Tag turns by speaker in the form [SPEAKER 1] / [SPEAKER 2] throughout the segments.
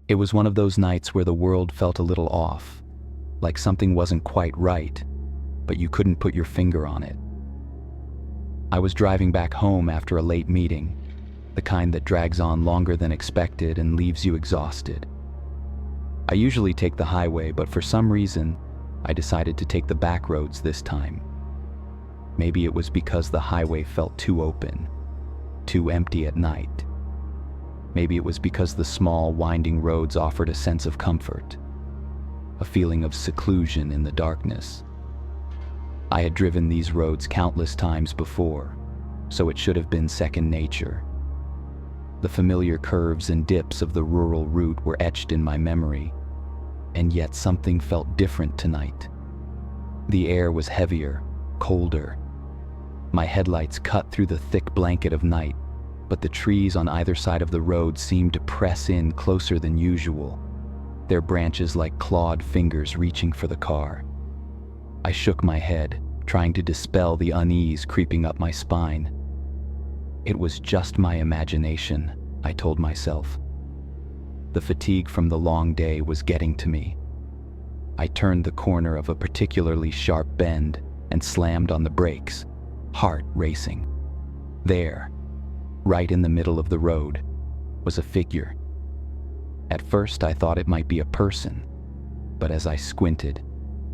[SPEAKER 1] It was one of those nights where the world felt a little off, like something wasn't quite right, but you couldn't put your finger on it. I was driving back home after a late meeting, the kind that drags on longer than expected and leaves you exhausted. I usually take the highway, but for some reason, I decided to take the back roads this time. Maybe it was because the highway felt too open, too empty at night. Maybe it was because the small, winding roads offered a sense of comfort, a feeling of seclusion in the darkness. I had driven these roads countless times before, so it should have been second nature. The familiar curves and dips of the rural route were etched in my memory, and yet something felt different tonight. The air was heavier, colder. My headlights cut through the thick blanket of night, but the trees on either side of the road seemed to press in closer than usual, their branches like clawed fingers reaching for the car. I shook my head, trying to dispel the unease creeping up my spine. It was just my imagination, I told myself. The fatigue from the long day was getting to me. I turned the corner of a particularly sharp bend and slammed on the brakes, heart racing. There, right in the middle of the road, was a figure. At first I thought it might be a person, but as I squinted,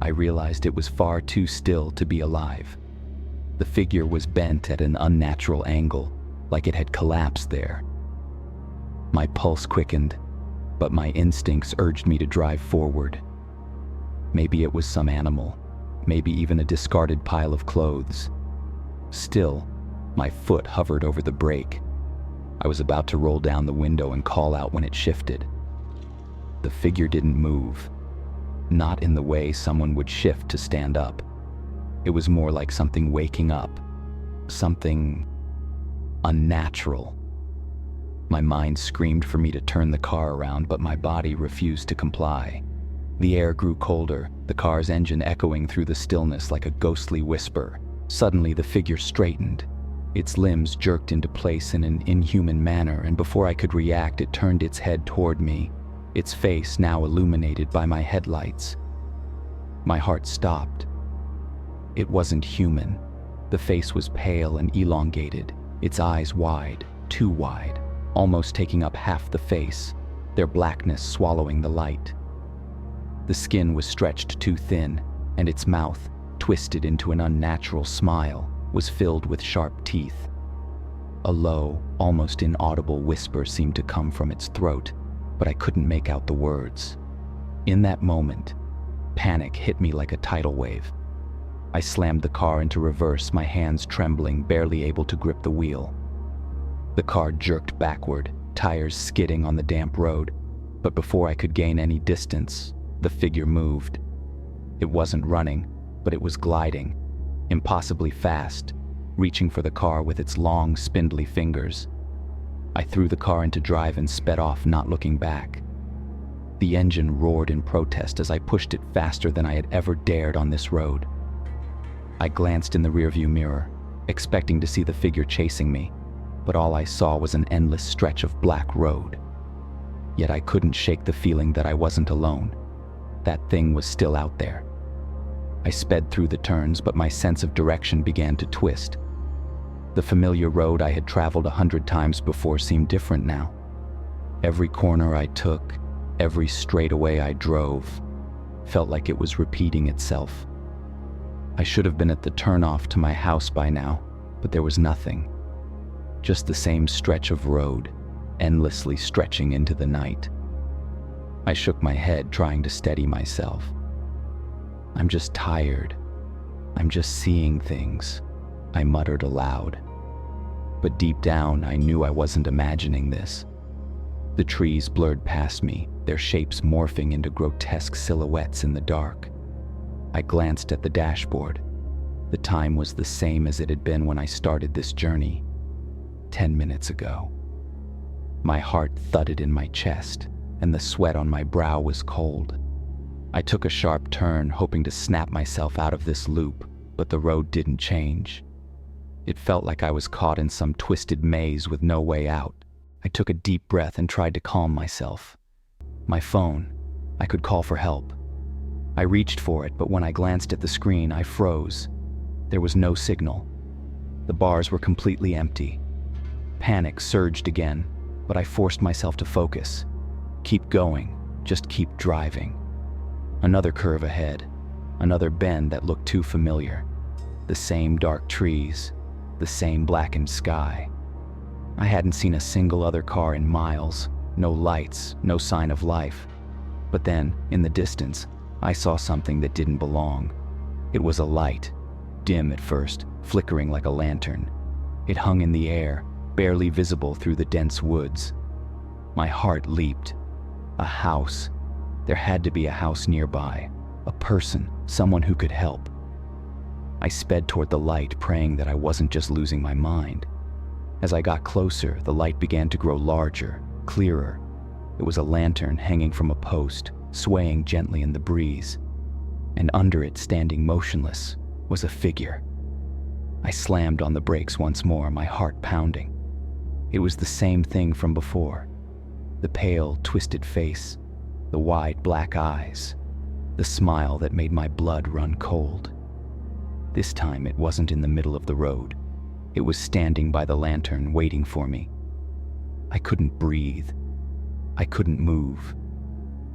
[SPEAKER 1] I realized it was far too still to be alive. The figure was bent at an unnatural angle, like it had collapsed there. My pulse quickened, but my instincts urged me to drive forward. Maybe it was some animal, maybe even a discarded pile of clothes. Still, my foot hovered over the brake. I was about to roll down the window and call out when it shifted. The figure didn't move, not in the way someone would shift to stand up. It was more like something waking up, something unnatural. My mind screamed for me to turn the car around, but my body refused to comply. The air grew colder, the car's engine echoing through the stillness like a ghostly whisper. Suddenly, the figure straightened. Its limbs jerked into place in an inhuman manner, and before I could react, it turned its head toward me, its face now illuminated by my headlights. My heart stopped. It wasn't human. The face was pale and elongated, its eyes wide, too wide, almost taking up half the face, their blackness swallowing the light. The skin was stretched too thin, and its mouth, twisted into an unnatural smile, was filled with sharp teeth. A low, almost inaudible whisper seemed to come from its throat, but I couldn't make out the words. In that moment, panic hit me like a tidal wave. I slammed the car into reverse, my hands trembling, barely able to grip the wheel. The car jerked backward, tires skidding on the damp road, but before I could gain any distance, the figure moved. It wasn't running, but it was gliding, impossibly fast, reaching for the car with its long, spindly fingers. I threw the car into drive and sped off, not looking back. The engine roared in protest as I pushed it faster than I had ever dared on this road. I glanced in the rearview mirror, expecting to see the figure chasing me, but all I saw was an endless stretch of black road. Yet I couldn't shake the feeling that I wasn't alone. That thing was still out there. I sped through the turns, but my sense of direction began to twist. The familiar road I had traveled 100 times before seemed different now. Every corner I took, every straightaway I drove, felt like it was repeating itself. I should have been at the turnoff to my house by now, but there was nothing. Just the same stretch of road, endlessly stretching into the night. I shook my head, trying to steady myself. I'm just tired. I'm just seeing things, I muttered aloud. But deep down, I knew I wasn't imagining this. The trees blurred past me, their shapes morphing into grotesque silhouettes in the dark. I glanced at the dashboard. The time was the same as it had been when I started this journey, 10 minutes ago. My heart thudded in my chest, and the sweat on my brow was cold. I took a sharp turn, hoping to snap myself out of this loop, but the road didn't change. It felt like I was caught in some twisted maze with no way out. I took a deep breath and tried to calm myself. My phone. I could call for help. I reached for it, but when I glanced at the screen, I froze. There was no signal. The bars were completely empty. Panic surged again, but I forced myself to focus. Keep going, just keep driving. Another curve ahead, another bend that looked too familiar. The same dark trees, the same blackened sky. I hadn't seen a single other car in miles, no lights, no sign of life. But then, in the distance, I saw something that didn't belong. It was a light, dim at first, flickering like a lantern. It hung in the air, barely visible through the dense woods. My heart leaped. A house. There had to be a house nearby. A person, someone who could help. I sped toward the light, praying that I wasn't just losing my mind. As I got closer, the light began to grow larger, clearer. It was a lantern hanging from a post, swaying gently in the breeze. And under it, standing motionless, was a figure. I slammed on the brakes once more, my heart pounding. It was the same thing from before. The pale, twisted face, the wide black eyes, the smile that made my blood run cold. This time it wasn't in the middle of the road. It was standing by the lantern, waiting for me. I couldn't breathe. I couldn't move.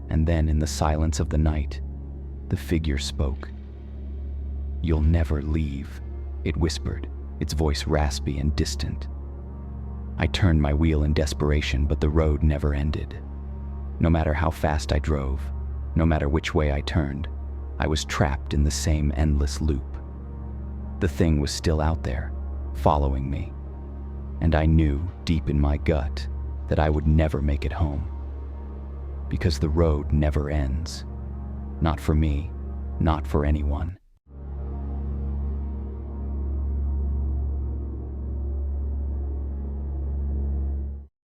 [SPEAKER 1] And then, in the silence of the night, the figure spoke. "You'll never leave," it whispered, its voice raspy and distant. I turned my wheel in desperation, but the road never ended. No matter how fast I drove, no matter which way I turned, I was trapped in the same endless loop. The thing was still out there, following me, and I knew, deep in my gut, that I would never make it home. Because the road never ends. Not for me, not for anyone.